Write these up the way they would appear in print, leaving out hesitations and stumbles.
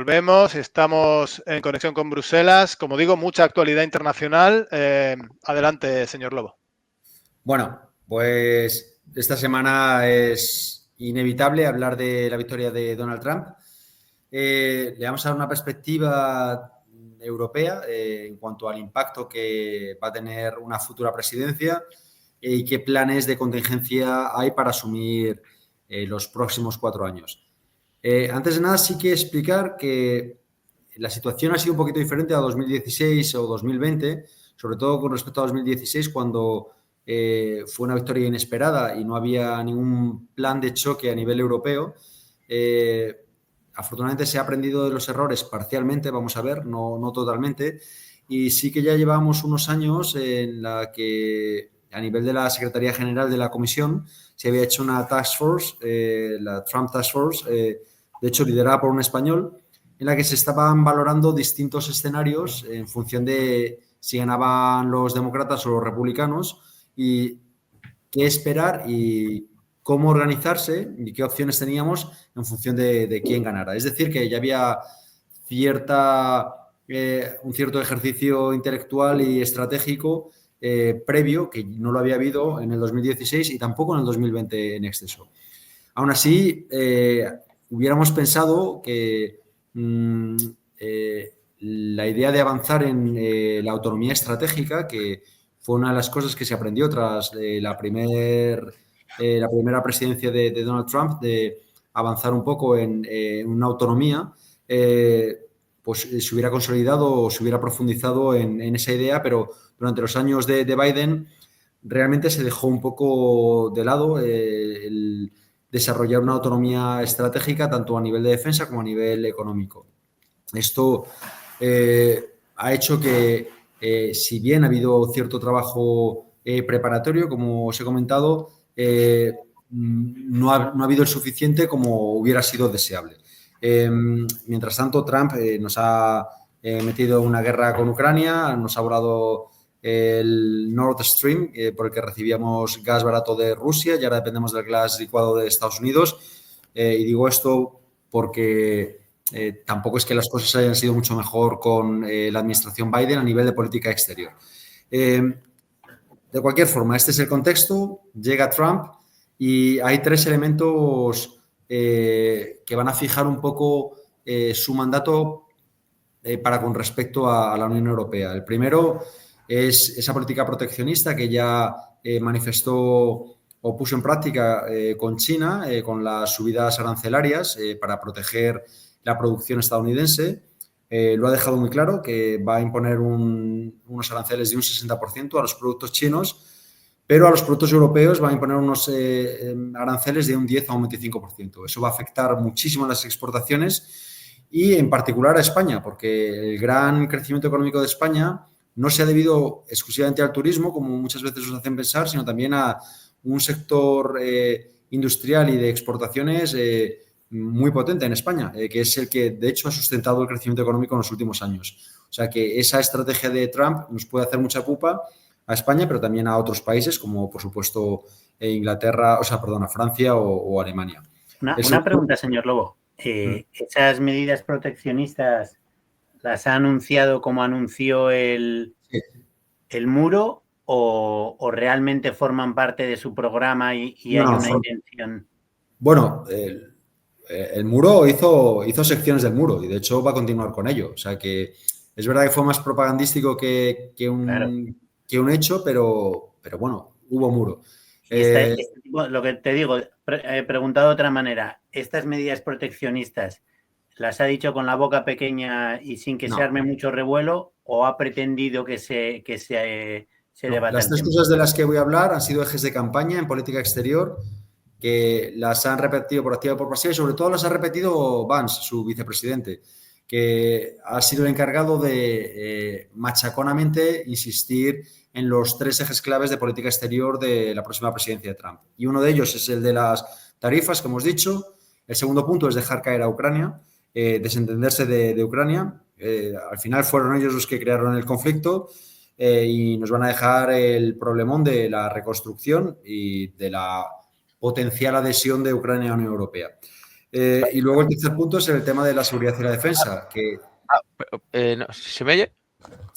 Volvemos, estamos en conexión con Bruselas. Como digo, mucha actualidad internacional. Adelante, señor Lobo. Bueno, pues esta semana es inevitable hablar de la victoria de Donald Trump. Le vamos a dar una perspectiva europea en cuanto al impacto que va a tener una futura presidencia y qué planes de contingencia hay para asumir los próximos 4 años. Antes de nada, sí que explicar que la situación ha sido un poquito diferente a 2016 o 2020, sobre todo con respecto a 2016, cuando fue una victoria inesperada y no había ningún plan de choque a nivel europeo. Afortunadamente se ha aprendido de los errores parcialmente, vamos a ver, no totalmente, y sí que ya llevamos unos años en la que a nivel de la Secretaría General de la Comisión se había hecho una task force, la Trump Task Force, de hecho liderada por un español, en la que se estaban valorando distintos escenarios en función de si ganaban los demócratas o los republicanos y qué esperar y cómo organizarse y qué opciones teníamos en función de quién ganara. Es decir, que ya había un cierto ejercicio intelectual y estratégico previo, que no lo había habido en el 2016 y tampoco en el 2020 en exceso. Aún así, hubiéramos pensado que la idea de avanzar en la autonomía estratégica, que fue una de las cosas que se aprendió tras la primera presidencia de Donald Trump, de avanzar un poco en una autonomía, pues se hubiera consolidado o se hubiera profundizado en esa idea, pero durante los años de Biden realmente se dejó un poco de lado el desarrollar una autonomía estratégica tanto a nivel de defensa como a nivel económico. Esto ha hecho que, si bien ha habido cierto trabajo preparatorio, como os he comentado, no ha habido el suficiente como hubiera sido deseable. Mientras tanto, Trump nos ha metido en una guerra con Ucrania, nos ha volado el Nord Stream, por el que recibíamos gas barato de Rusia y ahora dependemos del gas licuado de Estados Unidos. Y digo esto porque tampoco es que las cosas hayan sido mucho mejor con la administración Biden a nivel de política exterior. De cualquier forma, este es el contexto, llega Trump y hay 3 elementos que van a fijar un poco su mandato para con respecto a la Unión Europea. El primero es esa política proteccionista que ya manifestó o puso en práctica con China, con las subidas arancelarias para proteger la producción estadounidense. Lo ha dejado muy claro que va a imponer unos aranceles de un 60% a los productos chinos, pero a los productos europeos va a imponer unos aranceles de un 10 a un 25%. Eso va a afectar muchísimo a las exportaciones y en particular a España, porque el gran crecimiento económico de España no se ha debido exclusivamente al turismo, como muchas veces nos hacen pensar, sino también a un sector industrial y de exportaciones muy potente en España, que es el que, de hecho, ha sustentado el crecimiento económico en los últimos años. O sea que esa estrategia de Trump nos puede hacer mucha pupa a España, pero también a otros países, como por supuesto Francia o Alemania. Una pregunta, señor Lobo. ¿Esas medidas proteccionistas las ha anunciado como anunció el muro o realmente forman parte de su programa y hay una intención? Bueno, el muro hizo secciones del muro y de hecho va a continuar con ello. O sea que es verdad que fue más propagandístico que un hecho, pero bueno, hubo muro. Lo que te digo, he preguntado de otra manera, ¿estas medidas proteccionistas las ha dicho con la boca pequeña y sin que se arme mucho revuelo o ha pretendido que se debata? Las 3 cosas de las que voy a hablar han sido ejes de campaña en política exterior que las han repetido por activa y por pasiva y sobre todo las ha repetido Vance, su vicepresidente, que ha sido el encargado de machaconamente insistir en los 3 ejes claves de política exterior de la próxima presidencia de Trump. Y uno de ellos es el de las tarifas, que hemos dicho. El segundo punto es dejar caer a Ucrania, desentenderse de Ucrania. Al final fueron ellos los que crearon el conflicto y nos van a dejar el problemón de la reconstrucción y de la potencial adhesión de Ucrania a la Unión Europea. Y luego el tercer punto es el tema de la seguridad y la defensa, que ¿Se me oye?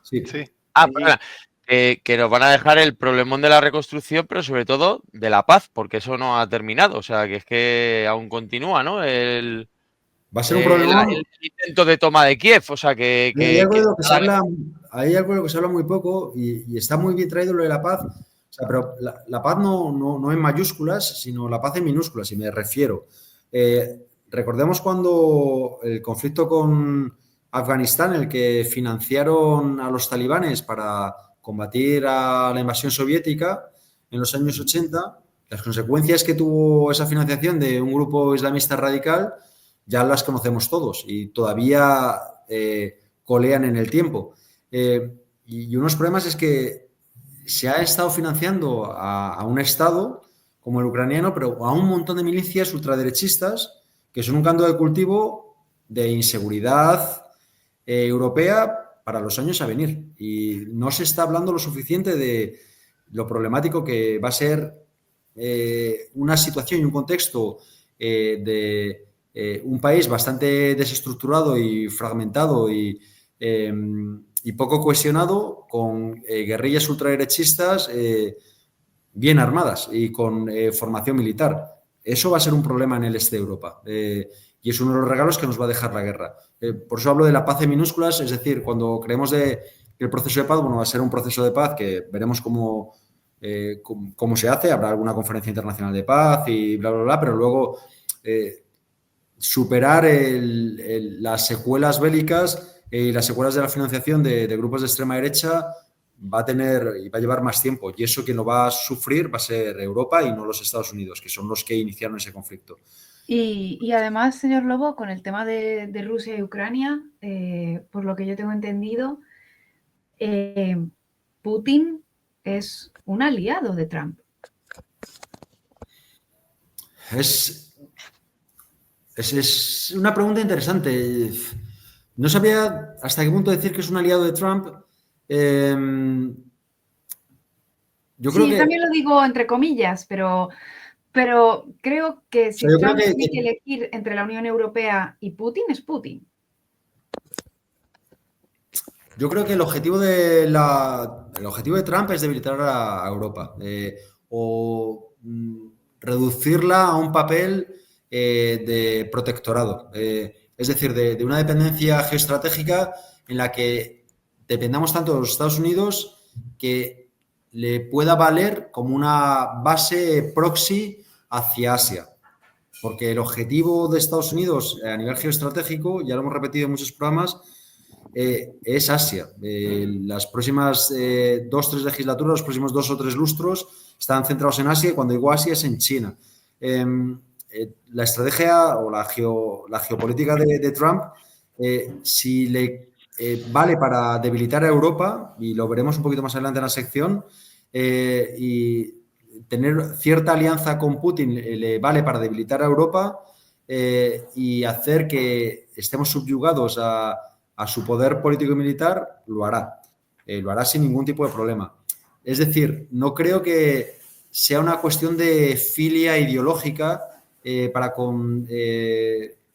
sí. Sí. Perdona. Que nos van a dejar el problemón de la reconstrucción, pero sobre todo de la paz, porque eso no ha terminado. O sea, que es que aún continúa, ¿no? Va a ser un problema. El intento de toma de Kiev. O sea, Hay algo de lo que se habla, hay algo de lo que se habla muy poco y está muy bien traído lo de la paz. O sea, pero la paz no en mayúsculas, sino la paz en minúsculas, y me refiero. Recordemos cuando el conflicto con Afganistán, el que financiaron a los talibanes para combatir a la invasión soviética en los años 80, las consecuencias que tuvo esa financiación de un grupo islamista radical ya las conocemos todos y todavía colean en el tiempo. Y unos problemas es que se ha estado financiando a un Estado como el ucraniano, pero a un montón de milicias ultraderechistas que son un caldo de cultivo de inseguridad europea para los años a venir. Y no se está hablando lo suficiente de lo problemático que va a ser una situación y un contexto de un país bastante desestructurado y fragmentado y poco cohesionado, con guerrillas ultraderechistas bien armadas y con formación militar. Eso va a ser un problema en el este de Europa. Y es uno de los regalos que nos va a dejar la guerra. Por eso hablo de la paz en minúsculas, es decir, cuando creemos que el proceso de paz, bueno, va a ser un proceso de paz que veremos cómo se hace, habrá alguna conferencia internacional de paz y bla, bla, bla, pero luego superar las secuelas bélicas y las secuelas de la financiación de grupos de extrema derecha va a llevar más tiempo, y eso quien lo va a sufrir va a ser Europa y no los Estados Unidos, que son los que iniciaron ese conflicto. Y además, señor Lobo, con el tema de Rusia y Ucrania, por lo que yo tengo entendido, Putin es un aliado de Trump. Es una pregunta interesante. No sabía hasta qué punto decir que es un aliado de Trump. Yo creo que también lo digo entre comillas, pero creo que si Trump tiene que elegir entre la Unión Europea y Putin, es Putin. Yo creo que el objetivo de Trump es debilitar a Europa o reducirla a un papel de protectorado. Es decir, de una dependencia geoestratégica en la que dependamos tanto de los Estados Unidos que le pueda valer como una base proxy hacia Asia. Porque el objetivo de Estados Unidos a nivel geoestratégico, ya lo hemos repetido en muchos programas, es Asia. Las próximas 2-3 legislaturas, los próximos 2 o 3 lustros están centrados en Asia, y cuando digo Asia es en China. La estrategia o la geopolítica de Trump, si le vale para debilitar a Europa, y lo veremos un poquito más adelante en la sección, y tener cierta alianza con Putin le vale para debilitar a Europa y hacer que estemos subyugados a su poder político y militar, lo hará. Lo hará sin ningún tipo de problema. Es decir, no creo que sea una cuestión de filia ideológica para con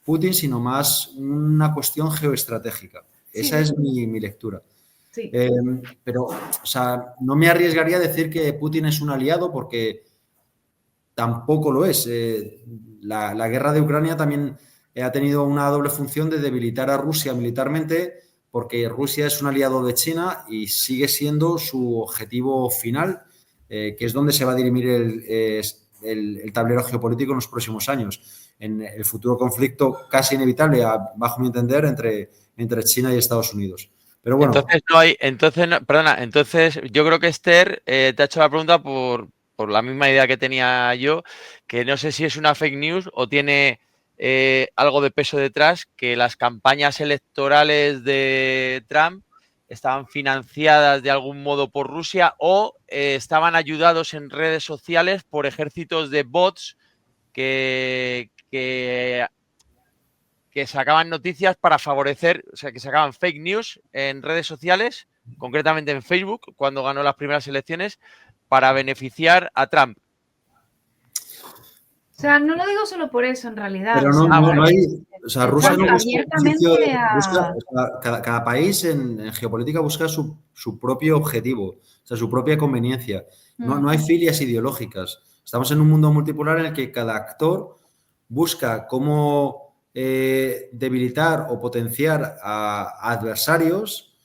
Putin, sino más una cuestión geoestratégica. Sí. Esa es mi lectura. Sí. Pero, o sea, no me arriesgaría a decir que Putin es un aliado, porque tampoco lo es. La guerra de Ucrania también ha tenido una doble función de debilitar a Rusia militarmente, porque Rusia es un aliado de China y sigue siendo su objetivo final, que es donde se va a dirimir el tablero geopolítico en los próximos años, en el futuro conflicto casi inevitable, bajo mi entender, entre China y Estados Unidos. Pero bueno. Entonces yo creo que Esther te ha hecho la pregunta por la misma idea que tenía yo, que no sé si es una fake news o tiene algo de peso detrás, que las campañas electorales de Trump estaban financiadas de algún modo por Rusia o estaban ayudados en redes sociales por ejércitos de bots que sacaban noticias para favorecer, o sea, que sacaban fake news en redes sociales, concretamente en Facebook, cuando ganó las primeras elecciones, para beneficiar a Trump. O sea, no lo digo solo por eso, en realidad. Pero no hay... O sea, Rusia no busca abiertamente cada país en geopolítica busca su propio objetivo, o sea, su propia conveniencia. No hay filias ideológicas. Estamos en un mundo multipolar en el que cada actor busca cómo debilitar o potenciar a adversarios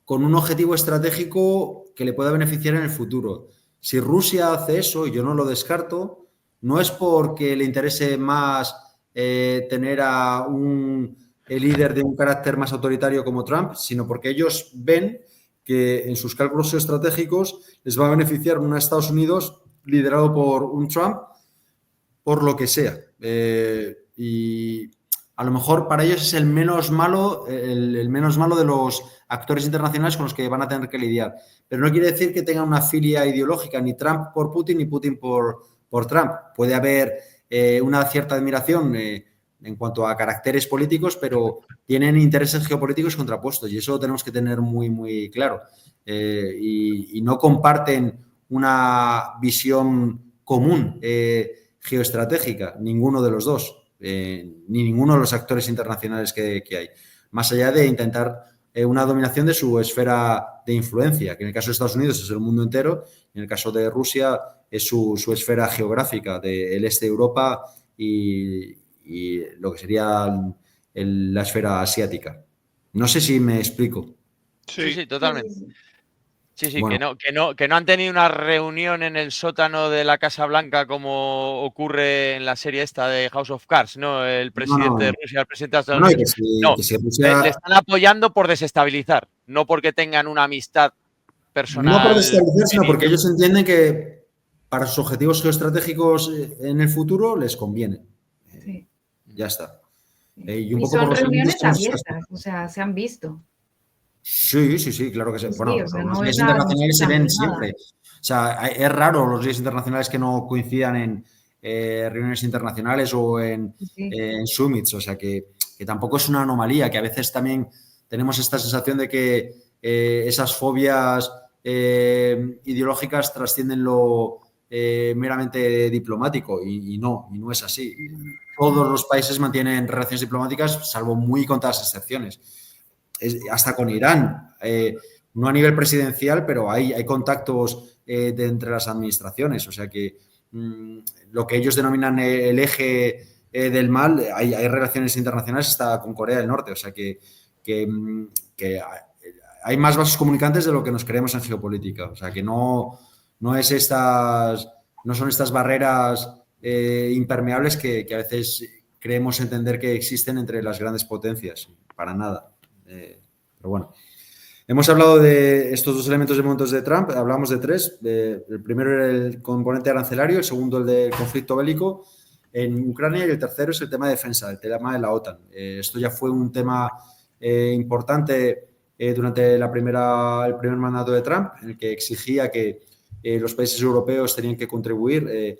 con un objetivo estratégico que le pueda beneficiar en el futuro. Si Rusia hace eso, y yo no lo descarto, no es porque le interese más tener a un líder de un carácter más autoritario como Trump, sino porque ellos ven que en sus cálculos estratégicos les va a beneficiar un Estados Unidos liderado por un Trump, por lo que sea. Y a lo mejor para ellos es el menos malo de los actores internacionales con los que van a tener que lidiar. Pero no quiere decir que tengan una filia ideológica, ni Trump por Putin, ni Putin por Trump. Puede haber una cierta admiración en cuanto a caracteres políticos, pero tienen intereses geopolíticos contrapuestos y eso lo tenemos que tener muy, muy claro. Y no comparten una visión común geoestratégica, ninguno de los dos. Ni ninguno de los actores internacionales que hay, más allá de intentar una dominación de su esfera de influencia, que en el caso de Estados Unidos es el mundo entero, y en el caso de Rusia es su esfera geográfica del este de Europa y lo que sería la esfera asiática. No sé si me explico. Sí, totalmente. Sí, bueno. que no han tenido una reunión en el sótano de la Casa Blanca como ocurre en la serie esta de House of Cards, ¿no? El presidente de Rusia, el presidente de Estados Unidos. Le están apoyando por desestabilizar, no porque tengan una amistad personal. No por desestabilizar, sino porque ellos entienden que para sus objetivos geoestratégicos en el futuro les conviene. Sí. Ya está. Y un poco son reuniones abiertas, o sea, se han visto. Sí, claro que sí. Bueno, o sea, los líderes internacionales se ven siempre. O sea, es raro los líderes internacionales que no coincidan en reuniones internacionales o en summits. O sea, que tampoco es una anomalía, que a veces también tenemos esta sensación de que esas fobias ideológicas trascienden lo meramente diplomático y no es así. Todos los países mantienen relaciones diplomáticas, salvo muy contadas excepciones. Hasta con Irán, no a nivel presidencial, pero hay contactos entre las administraciones. O sea que lo que ellos denominan el eje del mal, hay relaciones internacionales hasta con Corea del Norte. O sea que hay más vasos comunicantes de lo que nos creemos en geopolítica. O sea que no son estas barreras impermeables que a veces creemos entender que existen entre las grandes potencias. Para nada. Pero bueno, hemos hablado de estos dos elementos de momentos de Trump, hablamos de tres. El primero era el componente arancelario, el segundo el del conflicto bélico en Ucrania y el tercero es el tema de defensa, el tema de la OTAN. Esto ya fue un tema importante durante el primer mandato de Trump, en el que exigía que los países europeos tenían que contribuir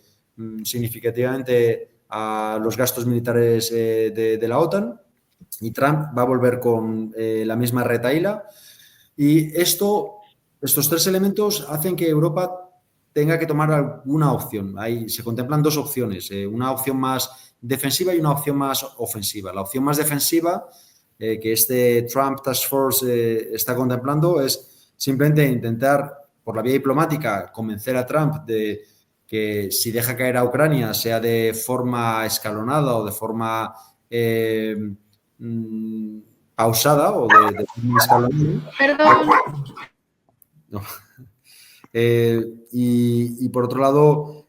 significativamente a los gastos militares de la OTAN. Y Trump va a volver con la misma retahíla. Y estos tres elementos hacen que Europa tenga que tomar alguna opción. Ahí se contemplan dos opciones, una opción más defensiva y una opción más ofensiva. La opción más defensiva que este Trump Task Force está contemplando es simplemente intentar, por la vía diplomática, convencer a Trump de que si deja caer a Ucrania sea de forma escalonada o de forma pausada o de escalonada. Perdón. No. Y por otro lado,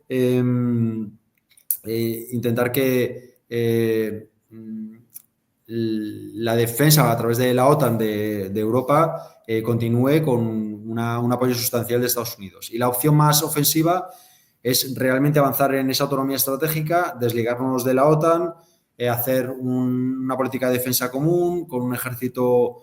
intentar que la defensa a través de la OTAN de Europa continúe con un apoyo sustancial de Estados Unidos. Y la opción más ofensiva es realmente avanzar en esa autonomía estratégica, desligarnos de la OTAN, hacer una política de defensa común, con un ejército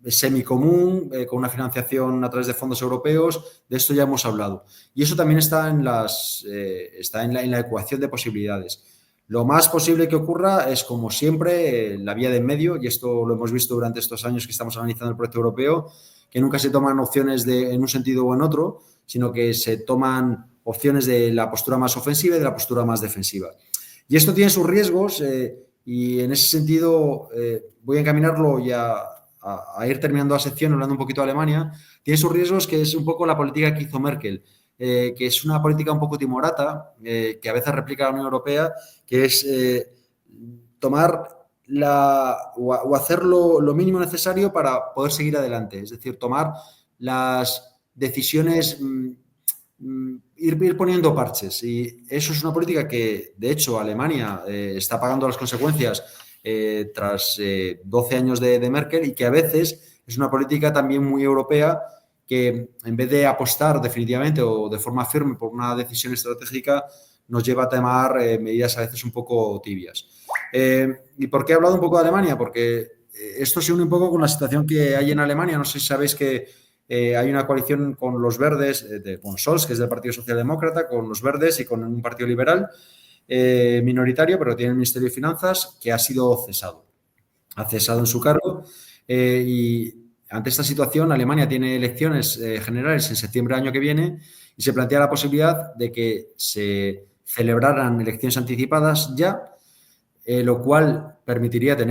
semicomún, con una financiación a través de fondos europeos. De esto ya hemos hablado. Y eso también está en la ecuación de posibilidades. Lo más posible que ocurra es, como siempre, la vía de en medio, y esto lo hemos visto durante estos años que estamos analizando el proyecto europeo, que nunca se toman opciones en un sentido o en otro, sino que se toman opciones de la postura más ofensiva y de la postura más defensiva. Y esto tiene sus riesgos y en ese sentido voy a encaminarlo ya a ir terminando la sección hablando un poquito de Alemania. Tiene sus riesgos, que es un poco la política que hizo Merkel, que es una política un poco timorata, que a veces replica la Unión Europea, que es tomar o hacer lo mínimo necesario para poder seguir adelante. Es decir, tomar las decisiones, ir poniendo parches. Y eso es una política que, de hecho, Alemania está pagando las consecuencias tras 12 años de Merkel, y que a veces es una política también muy europea, que en vez de apostar definitivamente o de forma firme por una decisión estratégica, nos lleva a tomar medidas a veces un poco tibias. ¿Y por qué he hablado un poco de Alemania? Porque esto se une un poco con la situación que hay en Alemania. No sé si sabéis que hay una coalición con los verdes, con Scholz, que es del Partido Socialdemócrata, con los verdes y con un partido liberal minoritario, pero tiene el Ministerio de Finanzas, que ha sido cesado. Ha cesado en su cargo y ante esta situación Alemania tiene elecciones generales en septiembre del año que viene y se plantea la posibilidad de que se celebraran elecciones anticipadas ya, lo cual permitiría tener